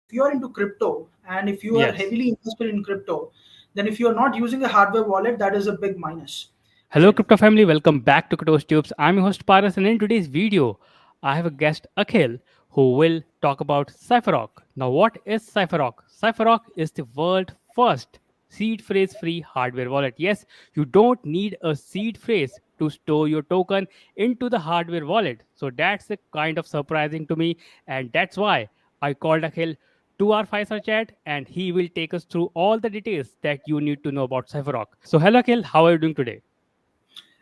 if you are into crypto and if you are Yes. heavily invested in crypto, then if you are not using a hardware wallet, that is a big minus. Hello, crypto family. Welcome back to Crypto Tubes. I'm your host Paras, and in today's video, I have a guest Akhil who will talk about Cypherock. Now, what is Cypherock? Cypherock is the world's first seed phrase free hardware wallet. Yes, you don't need a seed phrase to store your token into the hardware wallet. So that's a kind of surprising to me, and that's why I called Akhil to our fireside chat, and he will take us through all the details that you need to know about Cypherock. So, hello Akhil, how are you doing today?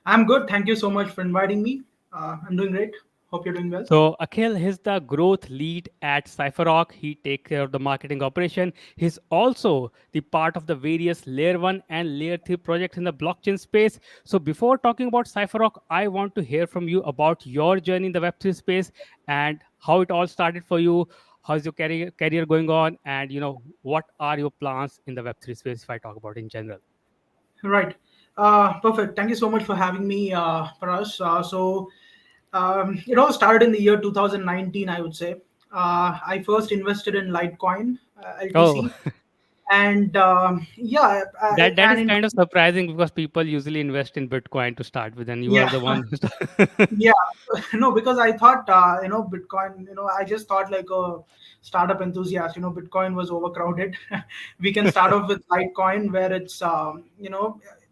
I'm good. Thank you so much for inviting me. I'm doing great. Hope you're doing well. So Akhil is the growth lead at Cypherock. He takes care of the marketing operation. He's also the part of the various layer 1 and layer 3 projects in the blockchain space. So before talking about Cypherock, I want to hear from you about your journey in the Web3 space and how it all started for you. How's your career going on? And what are your plans in the Web3 space if I talk about in general? Right. Perfect. Thank you so much for having me, Paras. It all started in the year 2019, I would say. I first invested in Litecoin, Oh, LTC, and that and is in kind of surprising because people usually invest in Bitcoin to start with, and you are yeah, the one who start. yeah, no, because I thought Bitcoin. I just thought like a startup enthusiast. Bitcoin was overcrowded. We can start off with Litecoin, where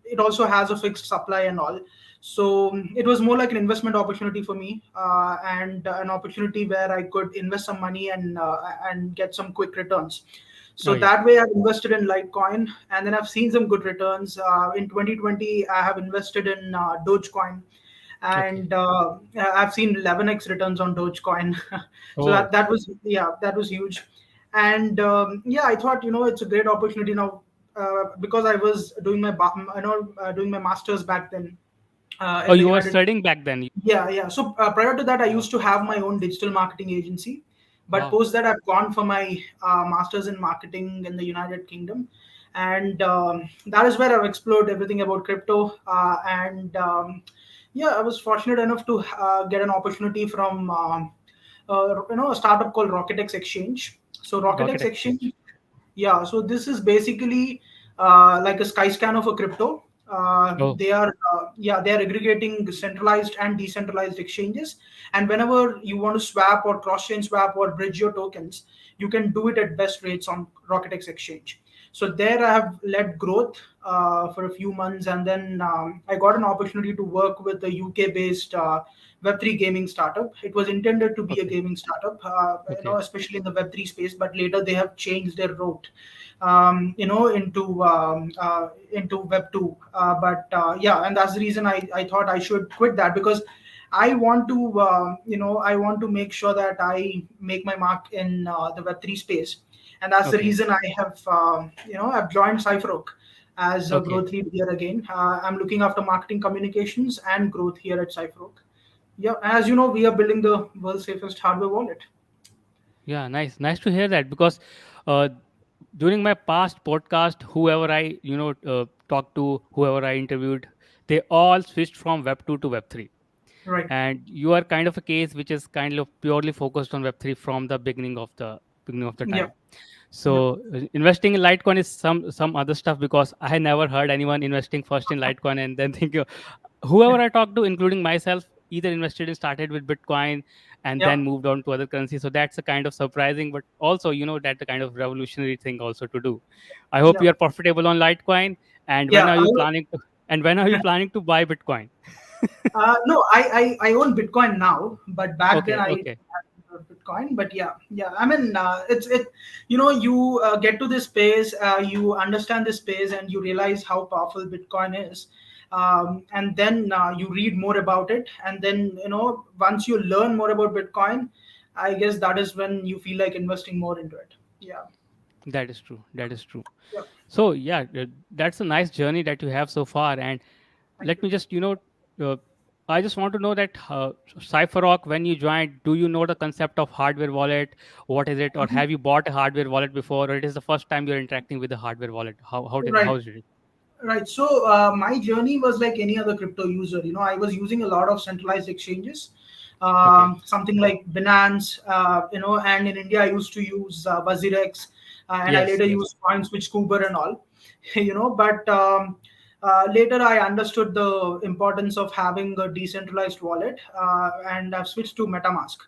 it also has a fixed supply and all. So it was more like an investment opportunity for me, and an opportunity where I could invest some money and get some quick returns. Oh So yeah. that way, I've invested in Litecoin, and then I've seen some good returns. In 2020, I have invested in Dogecoin, Okay. and I've seen 11x returns on Dogecoin. So Oh, that was huge. And I thought it's a great opportunity now, because I was doing doing my masters back then, oh, in the you were United. studying back then. Yeah. So prior to that, I Oh, used to have my own digital marketing agency, but wow. post that, I've gone for my masters in marketing in the United Kingdom, and that is where I've explored everything about crypto. And I was fortunate enough to get an opportunity from a startup called Rocket X Exchange. So Rocket Rocket X Exchange. Exchange, yeah, so this is basically like a sky scanner for crypto. Oh, They are aggregating centralized and decentralized exchanges, and whenever you want to swap or cross chain swap or bridge your tokens, you can do it at best rates on RocketX Exchange. So there I have led growth for a few months, and then I got an opportunity to work with a UK based Web3 gaming startup. It was intended to be a okay. gaming startup, Okay. especially in the Web3 space, but later they have changed their route, into Web 2. And that's the reason I thought I should quit that, because I want to make sure that I make my mark in the Web 3 space. And that's the Okay. reason I've joined Cypherock as a Okay. growth lead here again. I'm looking after marketing communications and growth here at Cypherock. Yeah, as you know, we are building the world's safest hardware wallet. Yeah, nice. Nice to hear that because uh, during my past podcast, whoever I, talked to, whoever I interviewed, they all switched from Web 2 to Web 3. Right. And you are kind of a case which is kind of purely focused on Web 3 from the beginning of the Yeah. time. Yep. So investing in Litecoin is some other stuff because I had never heard anyone investing first in Litecoin and then think whoever Yeah. I talked to, including myself, either invested in started with Bitcoin and Yeah. then moved on to other currencies. So that's a kind of surprising, but also that's a kind of revolutionary thing also to do. I hope Yeah. you are profitable on Litecoin. And when Yeah. are you planning to? And when are you planning to buy Bitcoin? No, I own Bitcoin now, but back then Okay, I okay, had Bitcoin. But yeah. I mean, you get to this space, you understand this space, and you realize how powerful Bitcoin is. And then you read more about it, and then once you learn more about Bitcoin, I guess that is when you feel like investing more into it. Yeah. that is true. That is true. Yeah. So yeah, that's a nice journey that you have so far. And Thank let you. me just uh, I just want to know that Cypherock, when you joined, do you know the concept of hardware wallet? What is it, or have you bought a hardware wallet before, or it is the first time you're interacting with the hardware wallet? How Right. is it? Right. So my journey was like any other crypto user. I was using a lot of centralized exchanges. Okay. something like Binance, and in India I used to use Wazirex, and I Yes. later Yes. used CoinSwitch, Kuber, and all, but later I understood the importance of having a decentralized wallet, and I've switched to MetaMask.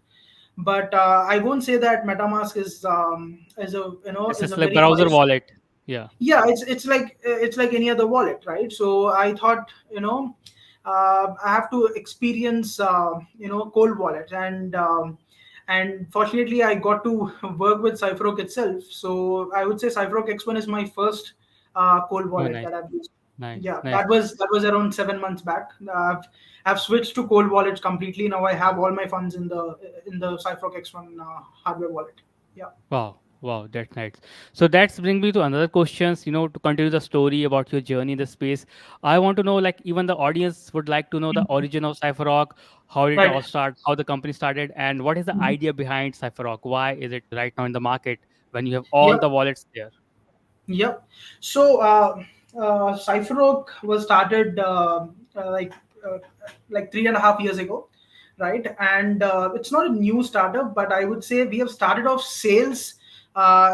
But I won't say that MetaMask is a It's is just a like very browser wise. wallet. Yeah. Yeah, it's like any other wallet, right? So I thought, I have to experience cold wallet, and fortunately I got to work with Cypherock itself. So I would say Cypherock X1 is my first cold Oh, wallet nice. that I've used. Nice. Yeah, Nice. that was around 7 months back. I've switched to cold wallets completely. Now I have all my funds in the Cypherock X1 hardware wallet. Yeah. Wow, wow, that's nice. So that's bring me to another questions. To continue the story about your journey in the space, I want to know, like, even the audience would like to know the origin of Cypherock, how did it Right. all start, how the company started, and what is the idea behind Cypherock? Why is it right now in the market when you have all Yep. the wallets there? Yep. So Cypherock was started uh, like uh, like 3.5 years ago, right? And it's not a new startup, but I would say we have started off sales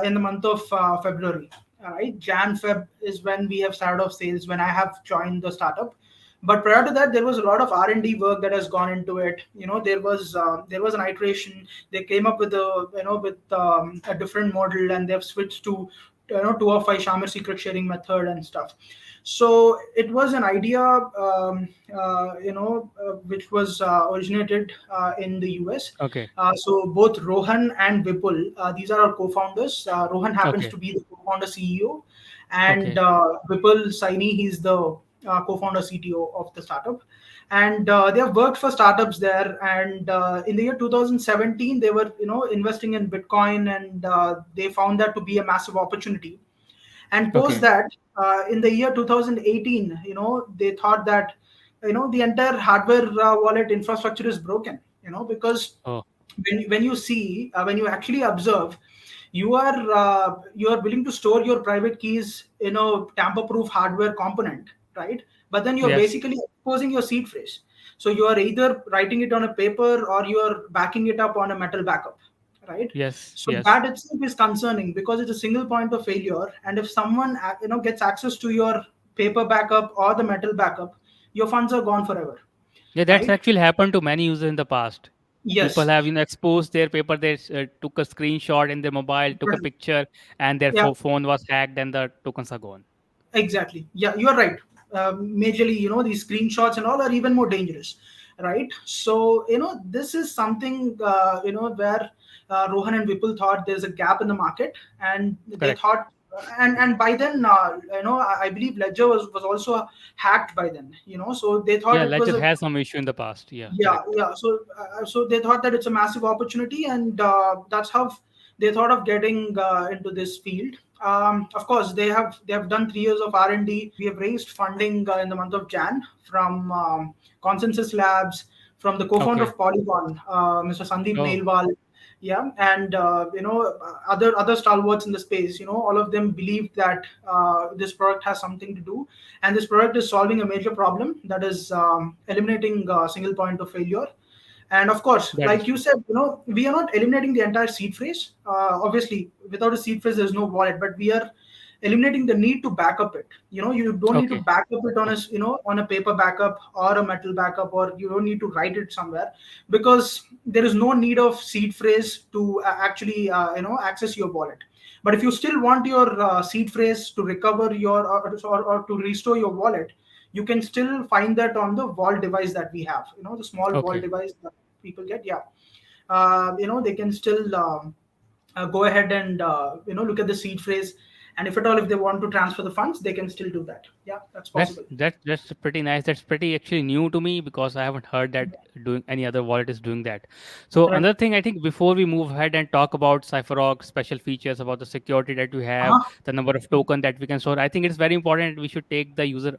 in the month of February. Right, Jan Feb is when we have started off sales, when I have joined the startup. But prior to that, there was a lot of R&D work that has gone into it. There was an iteration. They came up with a different model, and they've switched to 2 of 5 Shamer secret sharing method and stuff. So it was an idea, which was originated in the US. Okay, So both Rohan and Vipul, these are our co-founders. Rohan happens okay, to be the co-founder CEO, and okay, Vipul Saini, he's the co-founder CTO of the startup. And they have worked for startups there. And in the year 2017, they were investing in Bitcoin, and they found that to be a massive opportunity. And post okay. that, in the year 2018, they thought that the entire hardware wallet infrastructure is broken, because Oh, when you see, when you actually observe, you are willing to store your private keys in a tamper proof hardware component, right? But then you're yes, basically exposing your seed phrase. So you are either writing it on a paper, or you are backing it up on a metal backup, right? yes, So yes. that itself is concerning, because it's a single point of failure, and if someone gets access to your paper backup or the metal backup, your funds are gone forever, Yeah, that's right? actually happened to many users in the past. People Yes. have exposed their paper. They took a screenshot in their mobile, took a picture, and their Yeah. phone was hacked, and the tokens are gone. Exactly. Yeah, you're right. Majorly, these screenshots and all are even more dangerous, right? So, this is something, where Rohan and Vipul thought there's a gap in the market, and they Correct. thought, and by then, I believe Ledger was also hacked by then, so they thought Yeah, it was Ledger a. has some issue in the past. Yeah, Yeah, correct. yeah. So they thought that it's a massive opportunity, and that's how they thought of getting into this field. Of course, they have done 3 years of R&D. We have raised funding in the month of Jan from Consensus Labs, from the co-founder Okay. of Polygon, Mr. Sandeep Oh, Nailwal. Yeah, and other stalwarts in the space. All of them believe that this product has something to do, and this product is solving a major problem, that is eliminating single point of failure. And of course, that is like you true. said, we are not eliminating the entire seed phrase. Obviously, without a seed phrase, there's no wallet, but we are eliminating the need to back up it. You don't need to Okay. back up it on a Okay. on a paper backup or a metal backup, or you don't need to write it somewhere, because there is no need of seed phrase to actually access your wallet. But if you still want your seed phrase to recover your, or to restore your wallet, you can still find that on the vault device that we have, the small vault Okay. device that people get. Yeah. They can still go ahead and look at the seed phrase, and if at all, if they want to transfer the funds, they can still do that. Yeah, that's That's possible. that's that's pretty nice. That's pretty actually new to me because I haven't heard that doing any other wallet is doing that. So Right. another thing, I think before we move ahead and talk about Cypherock special features, about the security that we have, Uh-huh. the number of token that we can store, I think it's very important we should take the user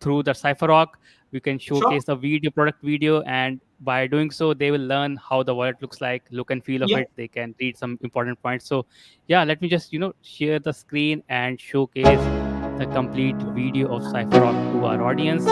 through the Cypherock. We can Sure. showcase the video, product video, and by doing so, they will learn how the wallet looks like, look and feel of Yeah. it. They can read some important points. So yeah, let me just share the screen and showcase the complete video of Cypherock to our audience.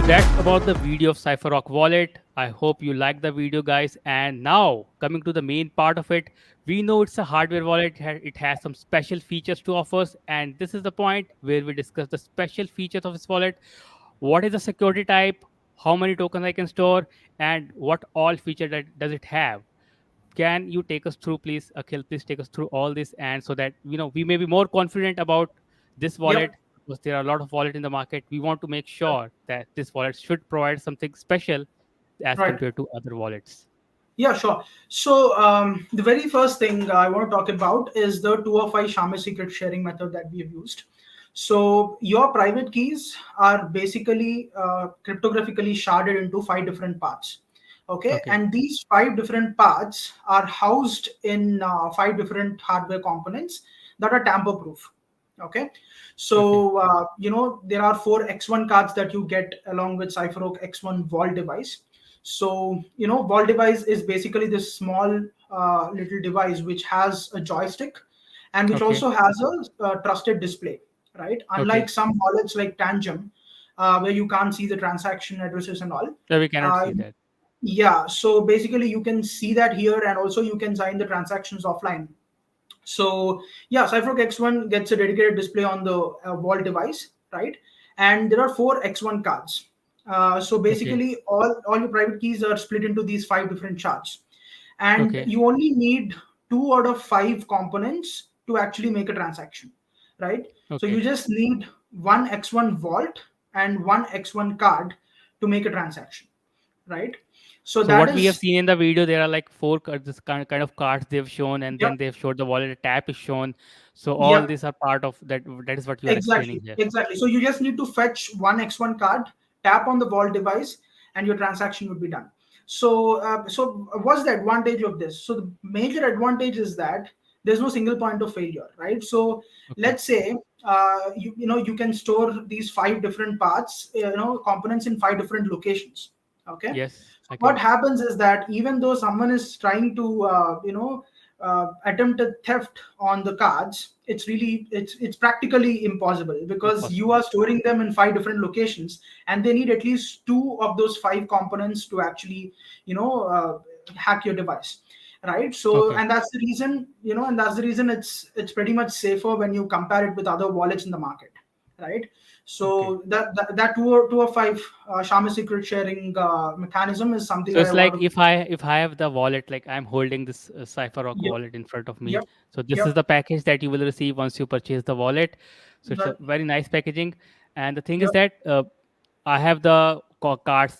So that's about the video of Cypherock wallet. I hope you like the video, guys. And now coming to the main part of it, we know it's a hardware wallet. It has some special features to offer, and this is the point where we discuss the special features of this wallet. What is the security type? How many tokens I can store, and what all feature that does it have? Can you take us through, please, Akhil? Please take us through all this, and so that we may be more confident about this wallet, Yep. because there are a lot of wallet in the market. We want to make sure that this wallet should provide something special as Right. compared to other wallets. Yeah, sure. So the very first thing I want to talk about is the 2 of 5 Shamer secret sharing method that we have used. So your private keys are basically cryptographically sharded into 5 different parts. Okay, Okay. and these 5 different parts are housed in 5 different hardware components that are tamper proof. Okay, Okay. so there are 4 X1 cards that you get along with Cypherock X1 vault device. So vault device is basically this small little device which has a joystick and which Okay. also has a trusted display, right? Unlike Okay. some wallets like Tangem, where you can't see the transaction addresses and all. So we cannot Uh, see that. yeah, so basically you can see that here, and also you can sign the transactions offline. So yeah, Cypherock X1 gets a dedicated display on the wall device, right? And there are 4 X1 cards. So Okay. basically, all your private keys are split into these 5 different shards, and Okay. you only need 2 out of 5 components to actually make a transaction, right? So you Okay. just need one X1 vault and one X1 card to make a transaction, right? So So that what we have is, seen in the video, there are like four cards, this kind of cards they've shown, and yep, then they've showed the wallet. A tap is shown. So all yep. these are part of that. That is what you are explaining Exactly, here. exactly. So you just need to fetch one X1 card, tap on the vault device, and your transaction would be done. So what's the advantage of this? So the major advantage is that there's no single point of failure, right? So Okay. let's say you can store these 5 different parts, components in 5 different locations. Okay, Yes, so I what can. happens is that even though someone is trying to attempted theft on the cards, it's practically impossible because you Impossible. are storing them in 5 different locations, and they need at least 2 of those 5 components to actually hack your device, right? So Okay. and that's the reason it's pretty much safer when you compare it with other wallets in the market, right? Okay. So that 2 or 5 Shama secret sharing mechanism is something So that I it's like want to. if I have the wallet, like I'm holding this Cypherock Yep, wallet in front of me. yep, So this is yep. the package that you will receive once you purchase the wallet. So it's Right. a very nice packaging. And the thing is Yep. that I have the cards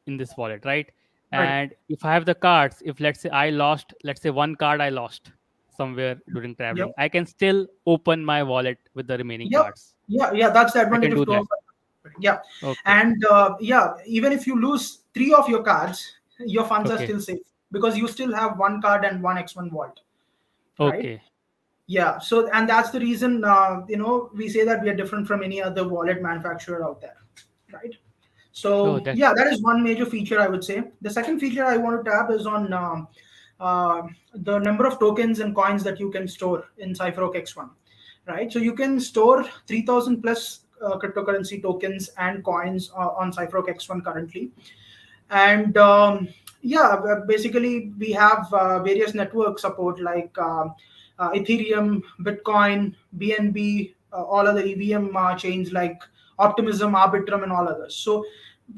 in this wallet, right? Right. And if I have the cards, if let's say I lost, let's say one card I lost somewhere during Yep. traveling, I can still open my wallet with the remaining Yep. cards. Yeah. Yeah. That's the I advantage can of do that. 2 of 5. Yeah. Okay. And yeah, even if you lose 3 of your cards, your funds are Okay. still safe because you still have one card and one X1 vault, right? Okay. Yeah. So, and that's the reason, we say that we are different from any other wallet manufacturer out there, right? Oh, So, that. yeah, that is one major feature I would say. The second feature I want to tap is on the number of tokens and coins that you can store in Cypherock X1, right? So, you can store 3,000 plus cryptocurrency tokens and coins on Cypherock X1 currently. And yeah, basically we have various network support like Ethereum, Bitcoin, BNB, all other EVM chains like Optimism, Arbitrum, and all others. So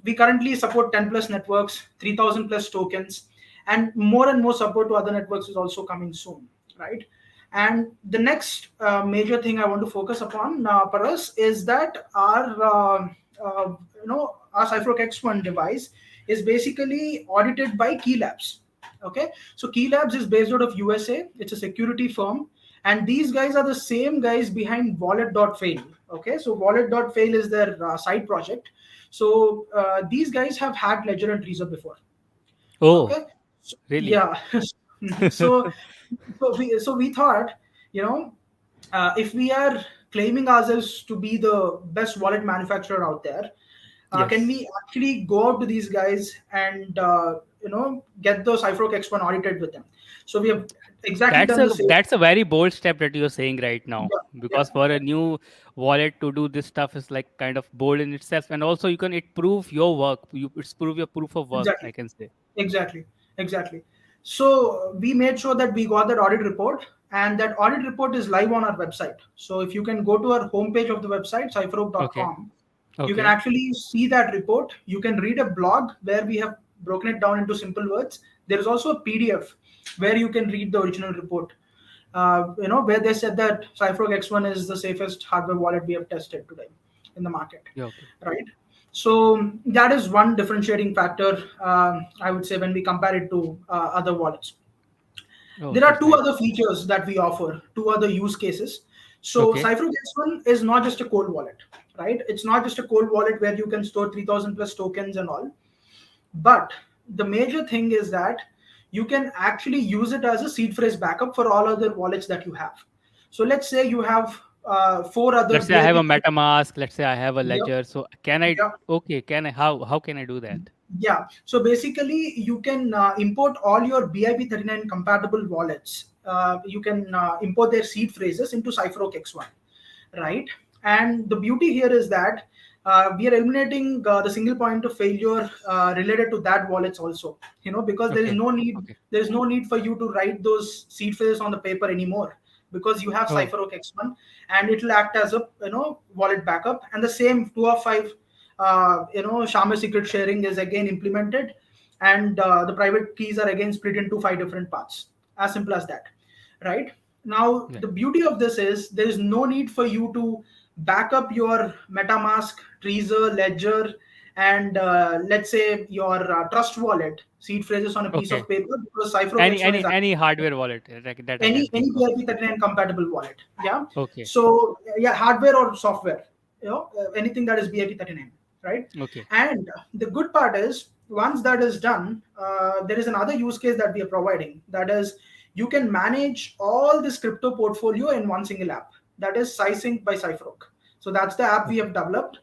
we currently support 10 plus networks, 3,000 plus tokens, and more support to other networks is also coming soon, right? And the next major thing I want to focus upon for us is that our Cypherock X1 device is basically audited by Key Labs. Okay, so Key Labs is based out of USA. It's a security firm, and these guys are the same guys behind Wallet.fail. Okay, so Wallet.fail is their side project. So these guys have hacked Ledger and Trezor before. Oh, Okay, so, really? yeah. so so we thought, you know, if we are claiming ourselves to be the best wallet manufacturer out there, can Yes. we actually go out to these guys and get the Cypherock X1 audited with them. So we have exactly That's done a the same. that's a very bold step that you're saying right now, Yeah, yeah, because for a new wallet to do this stuff is like kind of bold in itself, and also you can it prove your work. It's prove your proof of work, I exactly. can say. Exactly, exactly. So we made sure that we got that audit report, and that audit report is live on our website. So if you can go to our homepage of the website, Okay. cypherock.com, you can Okay. actually see that report. You can read a blog where we have broken it down into simple words. There is also a PDF where you can read the original report. Where they said that Cypherock X1 is the safest hardware wallet we have tested today in the market, Yeah, okay. right? So that is one differentiating factor, I would say, when we compare it to other wallets. Oh, There are that's two nice. other features that we offer, two other use cases. So Okay. Cypherox X1 is not just a cold wallet, right? It's not just a cold wallet where you can store 3,000 plus tokens and all. But the major thing is that you can actually use it as a seed phrase backup for all other wallets that you have. So let's say you have four other Let's say I have a BIP. MetaMask. Let's say I have a Yep. Ledger. So can I? Yeah. Okay. Can I? How can I do that? Yeah. So basically, you can import all your BIP39 compatible wallets. You can import their seed phrases into Cypherock X1, right? And the beauty here is that we are eliminating the single point of failure related to that wallets also. Because there is Okay. no need. Okay. There is no need for you to write those seed phrases on the paper anymore, because you have Oh. Cypherock X1, and it will act as a wallet backup. And the same 2 of 5 Sharma secret sharing is again implemented, and the private keys are again split into 5 different parts. As simple as that, right? Now, Yeah. the beauty of this is there is no need for you to back up your MetaMask, Trezor, Ledger, and let's say your Trust wallet seed phrases on a piece Okay. of paper, because Cypherock Any X1 is any any hardware wallet that I any can think of. BIP39 compatible wallet. Yeah. Okay. So yeah, hardware or software, anything that is BIP39, right? Okay. And the good part is, once that is done, there is another use case that we are providing. That is, you can manage all this crypto portfolio in one single app. That is SciSync by Cypherock. So that's the app we Okay. have developed.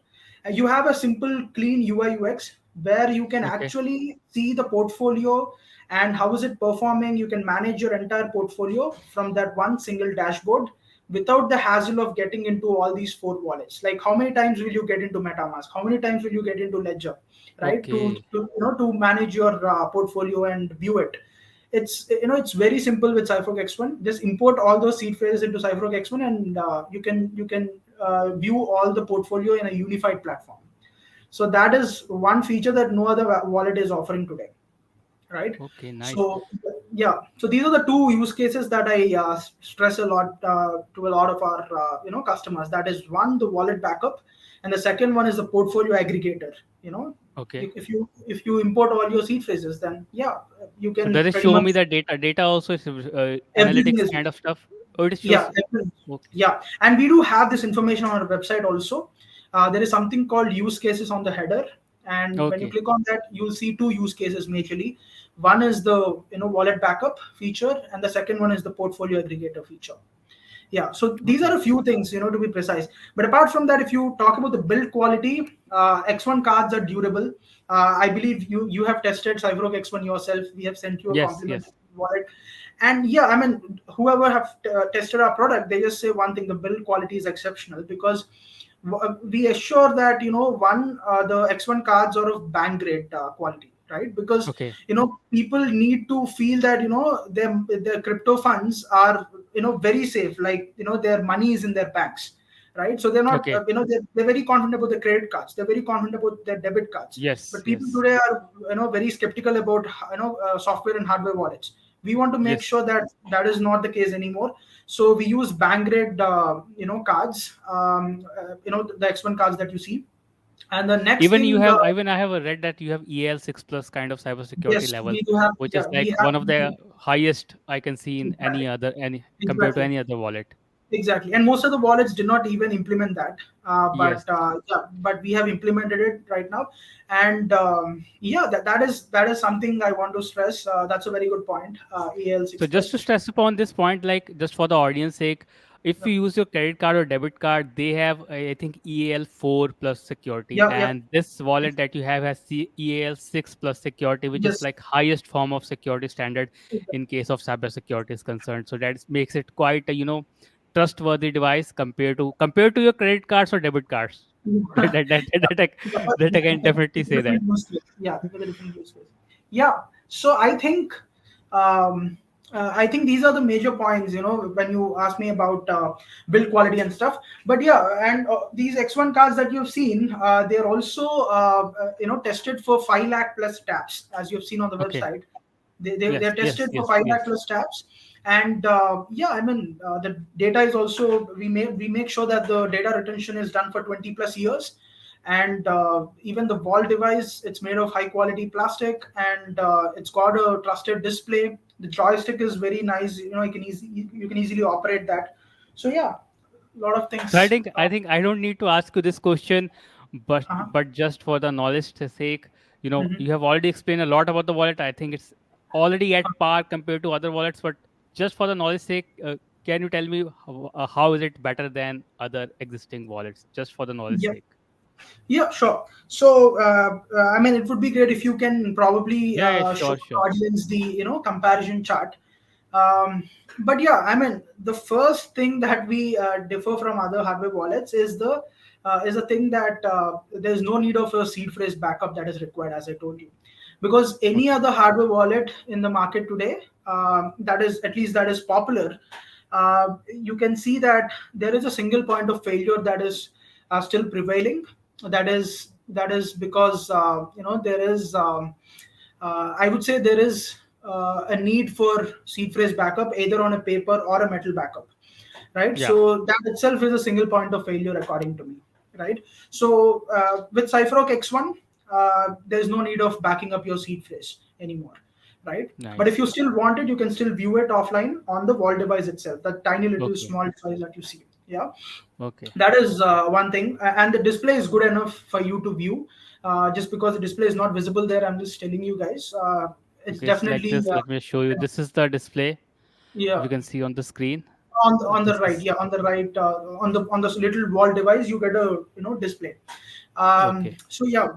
You have a simple, clean UI UX where you can Okay. actually see the portfolio and how is it performing. You can manage your entire portfolio from that one single dashboard without the hassle of getting into all these four wallets. Like, how many times will you get into MetaMask? How many times will you get into Ledger, right? To, Okay. to to manage your portfolio and view it. It's very simple with Cypherock X1. Just import all those seed phrases into Cypherock X1, and you can view all the portfolio in a unified platform. So that is one feature that no other wallet is offering today, right? Okay. Nice. So yeah, so these are the two use cases that I stress a lot to a lot of our customers. That is, one, the wallet backup, and the second one is the portfolio aggregator. you know Okay. if you import all your seed phrases, then yeah, you So can does it pretty show much me the data? Data also is everything analytics is. kind of stuff. Oh, it Yeah, shows. definitely. Okay. Yeah, and we do have this information on our website also. There is something called use cases on the header, and when you Okay. click on that, you'll see two use cases majorly. One is the wallet backup feature, and the second one is the portfolio aggregator feature. Yeah, so these are Okay. a few things, to be precise. But apart from that, if you talk about the build quality, X1 cards are durable. I believe you have tested Cypherock X1 yourself. We have sent you a Yes. complimentary Yes. wallet, and yeah, I mean, whoever have tested our product, they just say one thing: the build quality is exceptional, because we assure that one, the X1 cards are of bank grade quality, right? Because Okay. people need to feel that their crypto funds are very safe, like their money is in their banks, right? So they're not Okay. they're very confident about the credit cards, they're very confident about their debit cards. Yes. But people Yes. today are very skeptical about software and hardware wallets. We want to make Yes. sure that that is not the case anymore. So we use bank grade cards, the X1 cards that you see. And the next Even you thing, have, even I have read that you have EL6 plus kind of cybersecurity yes, level, we do have. which Yeah, is we like have. one of the highest I can see in any Exactly. other any compared to Exactly. any other wallet. Exactly, and most of the wallets did not even implement that. Yes. But we have implemented it right now, and yeah, that is something I want to stress. That's a very good point. EL So six just plus. to stress upon this point, like just for the audience sake, if you use your credit card or debit card, they have I think EAL 4 plus security, Yeah, yeah. and this wallet that you have has EAL 6 plus security, which is Yes. like highest form of security standard in case of cyber security is concerned. So makes it quite a trustworthy device compared to your credit cards or debit cards. that, that, that, that, I, that I can definitely say that. Different use case. Yeah, with a different use case. Yeah. So um, I think these are the major points. When you ask me about build quality and stuff. But yeah, and these X1 cards that you've seen, they're also tested for 5 lakh plus taps, as you've seen on the Okay. website. They're Yes. Yes. tested for Yes. 5 lakh Yes. plus taps. And yeah, I mean, the data is also, we make sure that the data retention is done for 20 plus years. And even the wall device, it's made of high quality plastic, and it's got a trusted display. The joystick is very nice, you can easily operate that. So yeah, a lot of So I things. think I think I don't need to ask you this question, but Uh-huh. but just for the knowledge sake, Mhm. you have already explained a lot about the wallet. I think it's already at par compared to other wallets, but just for the knowledge sake, can you tell me how is it better than other existing wallets? Just for the knowledge Yeah. sake. Yeah, sure. So, I mean, it would be great if you can probably Yeah, yeah, show sure, the sure. audience the comparison chart. Um, but yeah, I mean, the first thing that we differ from other hardware wallets is the thing that there's no need of a seed phrase backup that is required, as I told you, because any Okay. other hardware wallet in the market today, that is at least that is popular, you can see that there is a single point of failure that is still prevailing. That is because there is I would say there is a need for seed phrase backup either on a paper or a metal backup, right? Yeah. So that itself is a single point of failure according to me, right? So with Cypherock X1, there's no need of backing up your seed phrase anymore, right? But if Nice. you still want it, you can still view it offline on the wall device itself, that tiny little Okay. small device that you see. Yeah, Okay. that is one thing. And the display is good enough for you to view. Just because the display is not visible there, I'm just telling you guys. It's Okay. It's like definitely this. Let me show you. This is the display. If yeah. you can see on the screen, On the this right, is yeah, on the right, on the little wall device, you get a display. okay. So yeah,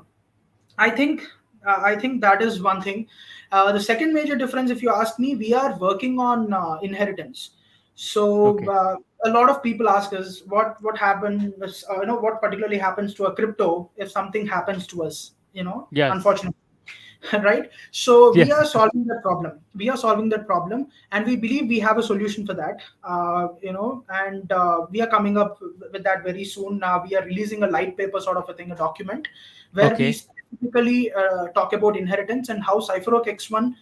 I think that is one thing. The second major difference, if you ask me, we are working on inheritance. So Okay. a lot of people ask us what happens, what particularly happens to a crypto if something happens to us, Yes. unfortunately. Right? So we Yes. are solving that problem. And we believe we have a solution for that. And we are coming up with that very soon. Now we are releasing a light paper sort of a thing, a document, where we Okay. specifically talk about inheritance and how Cypherock X1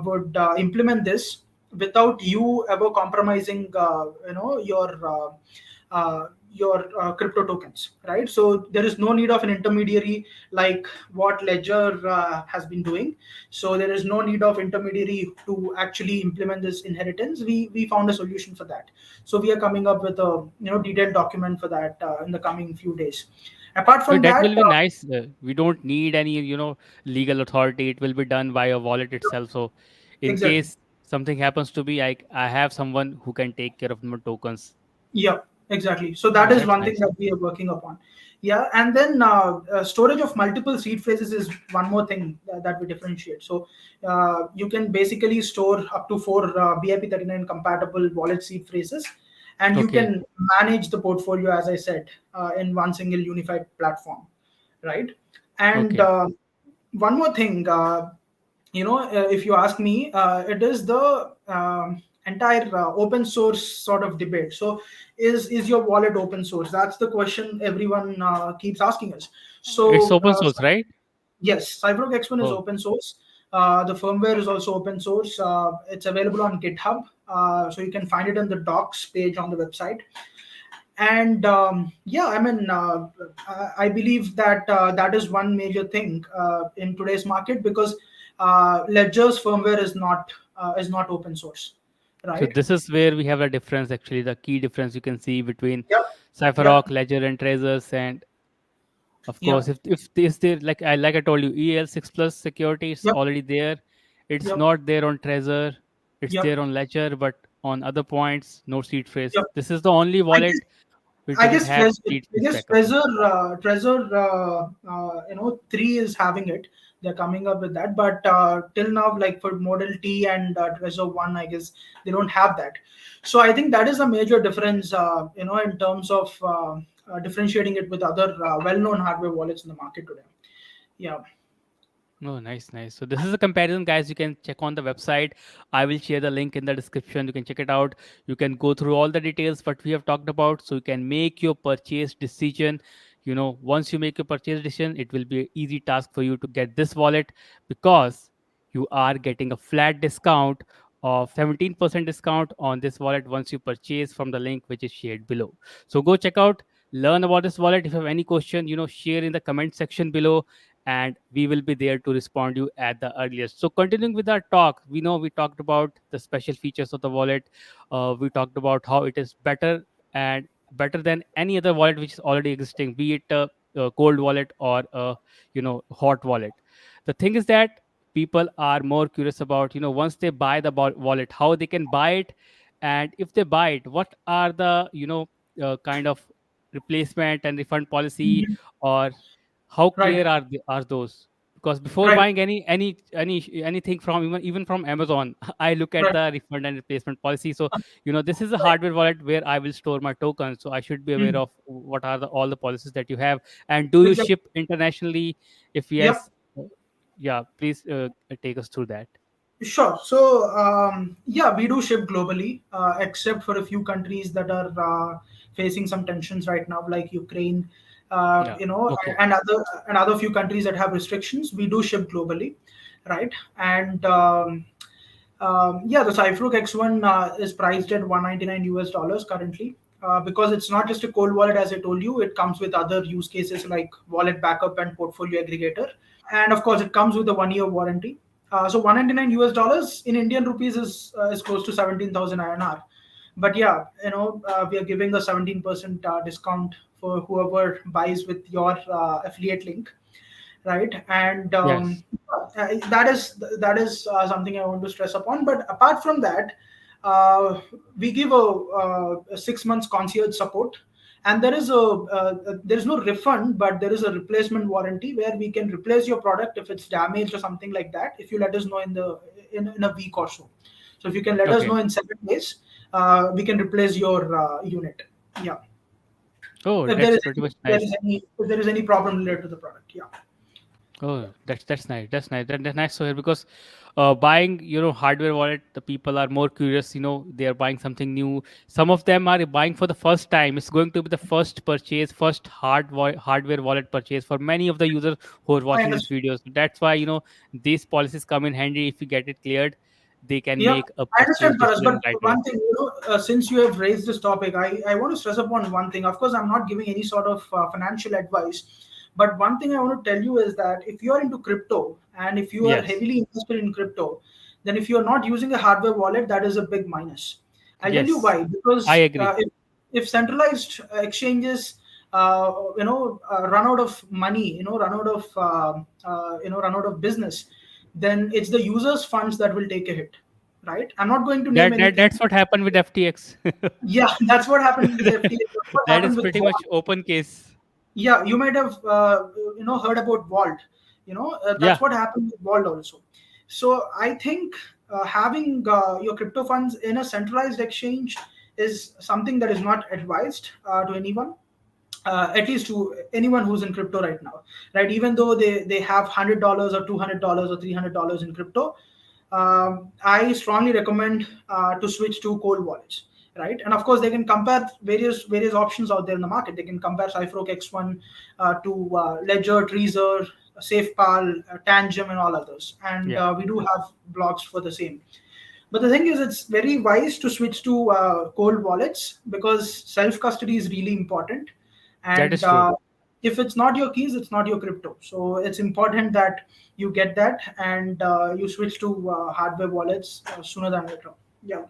would implement this without you ever compromising, your crypto tokens, right? So there is no need of an intermediary like what Ledger has been doing. So there is no need of intermediary to actually implement this inheritance. We found a solution for that. So we are coming up with a detailed document for that in the coming few days. Apart from That that, will be nice. We don't need any, legal authority. It will be done by a wallet itself. So, in exactly. case something happens to be, I have someone who can take care of my tokens. Yeah, exactly. So that is That's one thing nice. that we are working upon. Yeah, and then storage of multiple seed phrases is one more thing that we differentiate. So you can basically store up to four BIP39 compatible wallet seed phrases, and you Okay. can manage the portfolio, as I said, in one single unified platform, right? And Okay. one more thing, if you ask me, it is the entire open source sort of debate. So is your wallet open source? That's the question everyone keeps asking us. It's So open source, right? yes, Cypherock X1 is Oh, open source. The firmware is also open source. It's available on GitHub, so you can find it on the docs page on the website. And yeah, I mean, I believe that that is one major thing in today's market, because Ledger's firmware is not open source, so right? this is where we have a difference. Actually, the key difference you can see between Yep. Yep. Cypherrock, Ledger, and Trezors, and of Yep. course, if this there like I told you, EL6 plus security is Yep. already there. It's Yep. not there on Trezor. It's Yep. there on Ledger, but on other points, no seed phrase. Yeah. This is the only I guess wallet which I doesn't guess have Trezor, seed I phrase guess backup. Trezor, three is having it. They're coming up with that, but till now, like for Model T and Trezor One, I guess they don't have that. So I think that is a major difference, in terms of differentiating it with other well-known hardware wallets in the market today. Yeah. Oh, nice, nice. So this is a comparison, guys. You can check on the website. I will share the link in the description. You can check it out. You can go through all the details what we have talked about, so you can make your purchase decision. Once you make your purchase decision, it will be an easy task for you to get this wallet, because you are getting a flat discount of 17% discount on this wallet once you purchase from the link which is shared below. So go check out, learn about this wallet. If you have any question, share in the comment section below, and we will be there to respond you at the earliest. So continuing with our talk, we talked about the special features of the wallet. We talked about how it is better and better than any other wallet which is already existing, be it a cold wallet or a hot wallet. The thing is that people are more curious about, once they buy the wallet, how they can buy it, and if they buy it, what are the kind of replacement and refund policy, Mhm. or how Right. clear are those? Because before Right. buying anything from even from Amazon, I look at Right. the refund and replacement policy. So this is a hardware wallet where I will store my tokens, so I should be aware Mhm. of what are all the policies that you have, and do you Exactly. ship internationally? If Yep. yes, yeah, please take us through that. Sure. So, yeah, we do ship globally, except for a few countries that are facing some tensions right now, like Ukraine, Yeah. Okay. and other few countries that have restrictions. We do ship globally, right? And yeah, the Cypherock X1 is priced at 199 US dollars currently. Because it's not just a cold wallet, as I told you, it comes with other use cases like wallet backup and portfolio aggregator, and of course it comes with a 1 year warranty. So 199 US dollars in Indian rupees is close to 17,000 INR. But yeah, we are giving a 17% discount for whoever buys with your affiliate link, right? And Yes. that is something I want to stress upon. But apart from that, we give a 6 months concierge support, and there is no refund, but there is a replacement warranty where we can replace your product if it's damaged or something like that. If you let us know in a week or so, so if you can let us Okay. know in 7 days, we can replace your unit. Yeah, Oh, if there that's is pretty any, much nice. if there is any problem related to the product. Yeah. Oh, that's nice. That's nice. That's nice to hear, because buying hardware wallet, the people are more curious. They are buying something new. Some of them are buying for the first time. It's going to be the first purchase, first hardware wallet purchase for many of the users who are I watching these understand. videos. That's why these policies come in handy. If you get it cleared, they can Yeah, make a I purchase understand, Paras, but decision right away. one thing, since you have raised this topic, I want to stress upon one thing. Of course, I'm not giving any sort of financial advice, but one thing I want to tell you is that if you are into crypto and if you are Yes. heavily invested in crypto, then if you are not using a hardware wallet, that is a big minus. I'll tell you Yes. why. I Because agree. if centralized exchanges, run out of money, run out of business, then it's the users' funds that will take a hit, right? I'm not going to name anything. That's what happened with FTX. Yeah, that's what happened with FTX. That's what That happened is with pretty Vault. much open case. Yeah, you might have heard about Vault. That's Yeah, what happened with Vault also. So I think having your crypto funds in a centralized exchange is something that is not advised to anyone, at least to anyone who's in crypto right now, right? Even though they have $100 or $200 or $300 in crypto, I strongly recommend to switch to cold wallets, right? And of course, they can compare various options out there in the market. They can compare Cypherock X1 to Ledger, Trezor, SafePal, Tangem, and all others. And yeah, we do have blogs for the same. But the thing is, it's very wise to switch to cold wallets because self custody is really important. that And is true. if it's not your keys, it's not your crypto. So it's important that you get that and you switch to hardware wallets sooner than later. Yeah.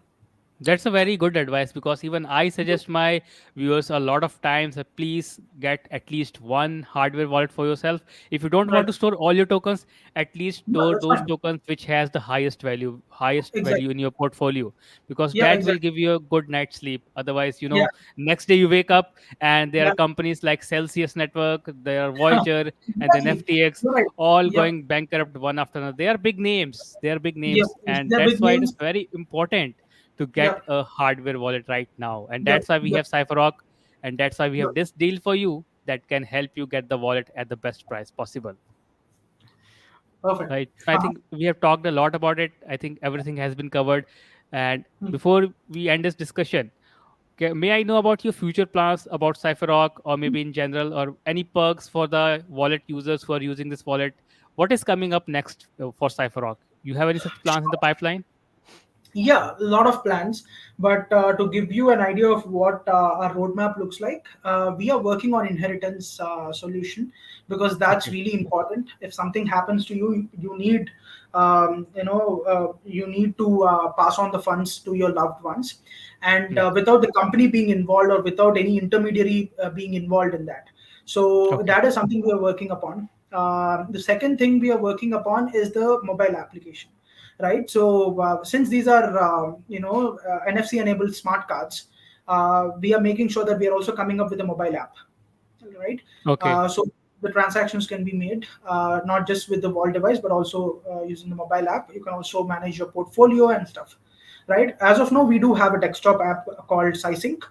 That's a very good advice because even I suggest my viewers a lot of times that please get at least one hardware wallet for yourself. If you don't want Right. to store all your tokens, at least Yeah, store that's those fine. tokens which has the highest value Exactly. in your portfolio, because Yeah, that will exactly. give you a good night's sleep. Otherwise, Yeah, next day you wake up and there are yeah. companies like Celsius Network, there are Voyager, and then Exactly. FTX You're right. all Yep. going bankrupt one after another. They are big names. They are big Yep. names, and They're that's big why it is names. very important to get Yep. a hardware wallet right now. And Yep. that's why we Yep. have Cypherock, and that's why we Yep. have this deal for you that can help you get the wallet at the best price possible. Perfect. Right. I Uh-huh. think we have talked a lot about it. I think everything has been covered. And Hmm. before we end this discussion, may I know about your future plans about Cypherock, or maybe in general, or any perks for the wallet users who are using this wallet? What is coming up next for Cypherock? You have any such plans in the pipeline? Yeah, a lot of plans. But to give you an idea of what our roadmap looks like, we are working on inheritance solution because that's Okay. really important. If something happens to you, you need, you need to pass on the funds to your loved ones, and Yeah. without the company being involved or without any intermediary being involved in that. So Okay. that is something we are working upon. The second thing we are working upon is the mobile application, right? So since these are NFC enabled smart cards, we are making sure that we are also coming up with a mobile app, right? Okay. So the transactions can be made not just with the wall device but also using the mobile app. You can also manage your portfolio and stuff, right? As of now we do have a desktop app called SciSync.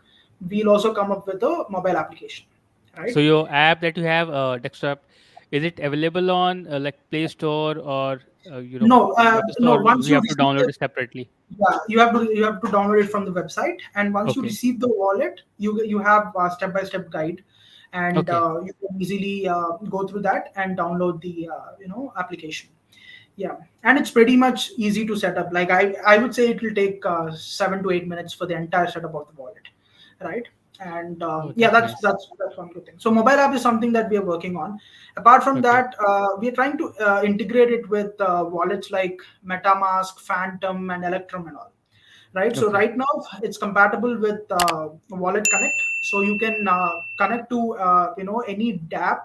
We'll also come up with a mobile application, So right? your app that you have, desktop, is it available on like Play Store or No, what is, no. or Once we you have to receive download the, it separately? yeah, you have to download it from the website, and once you Okay. receive the wallet, you have a step by step guide, and Okay. you can easily go through that and download the application. Yeah, and it's pretty much easy to set up. Like I would say it will take 7 to 8 minutes for the entire setup of the wallet, right? And Oh, yeah, that's nice. that's one good thing. So mobile app is something that we are working on. Apart from Okay. that, we are trying to integrate it with wallets like MetaMask, Phantom, and Electrum and all, right? So Okay. right now it's compatible with Wallet Connect, so you can connect to any DApp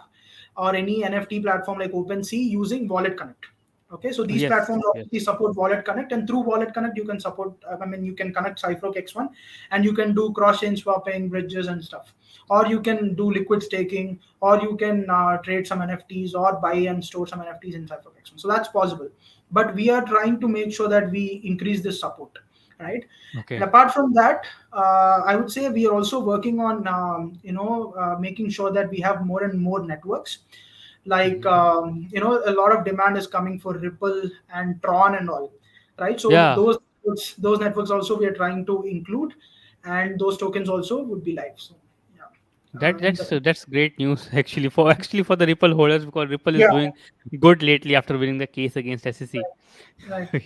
or any NFT platform like OpenSea using Wallet Connect. Okay, so these Yes. platforms Yes. obviously support Wallet Connect, and through Wallet Connect you can support. I mean, you can connect Cypherock X1, and you can do cross-chain swapping, bridges, and stuff. Or you can do liquid staking, or you can trade some NFTs, or buy and store some NFTs in Cypherock X1. So that's possible. But we are trying to make sure that we increase this support, right? And Okay. apart from that, I would say we are also working on making sure that we have more and more networks. Like Hmm. a lot of demand is coming for Ripple and Tron and all, right? So Yeah. those networks also we are trying to include, and those tokens also would be live. So yeah, That in the that's uh, that's great news actually for the Ripple holders, because Ripple is yeah, doing good lately after winning the case against SEC. right, yeah,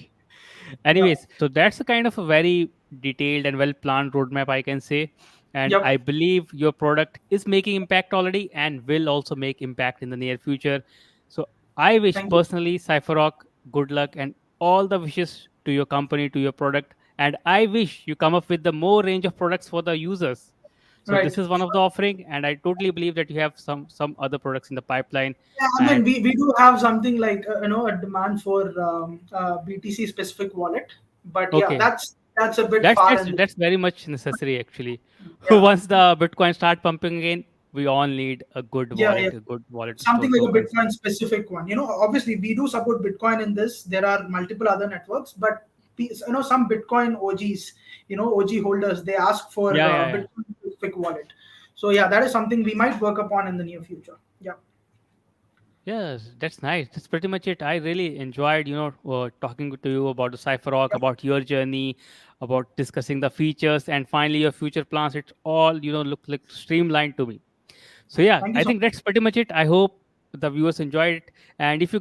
Anyways, so that's a kind of a very detailed and well planned roadmap, I can say. And yep. I believe your product is making impact already and will also make impact in the near future. So I wish Thank you. personally Cypherock good luck and all the wishes to your company, to your product. And I wish you come up with the more range of products for the users. So Right. this is one of the offering, and I totally believe that you have some other products in the pipeline. Yeah, I mean, And we do have something like a demand for BTC specific wallet, but yeah, okay, that's a bit That's far that's in the that's very much necessary actually. yeah, Once the Bitcoin start pumping again, we all need yeah, yeah. a good wallet to store Something like a tokens. Bitcoin specific one. Obviously we do support Bitcoin in this. There are multiple other networks, but some Bitcoin OGs, OG holders, they ask for Yeah, yeah, yeah. Bitcoin specific wallet. So yeah, that is something we might work upon in the near future. Yeah, Yes, that's nice. That's pretty much it. I really enjoyed, talking to you about the Cypherock, yeah. about your journey, about discussing the features, and finally your future plans. It's all, look like streamlined to me. So yeah, Thank you I so think that's pretty much it. I hope the viewers enjoyed it. And if you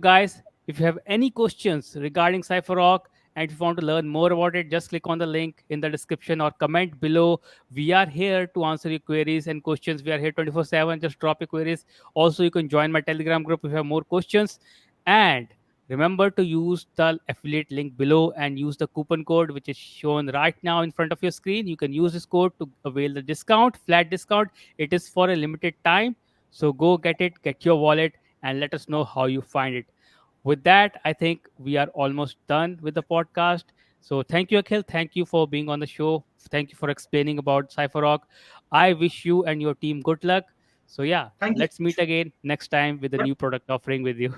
have any questions regarding Cypherock, and if you want to learn more about it, just click on the link in the description or comment below. We are here to answer your queries and questions. We are here 24/7. Just drop your queries. Also, you can join my Telegram group if you have more questions. And Remember to use the affiliate link below and use the coupon code which is shown right now in front of your screen. You can use this code to avail the discount, flat discount. It is for a limited time. So go get it, get your wallet, and let us know how you find it. With that, I think we are almost done with the podcast. So thank you, Akhil. Thank you for being on the show. Thank you for explaining about Cypherock. I wish you and your team good luck. So yeah, Thank you. let's meet again next time with a new product offering with you.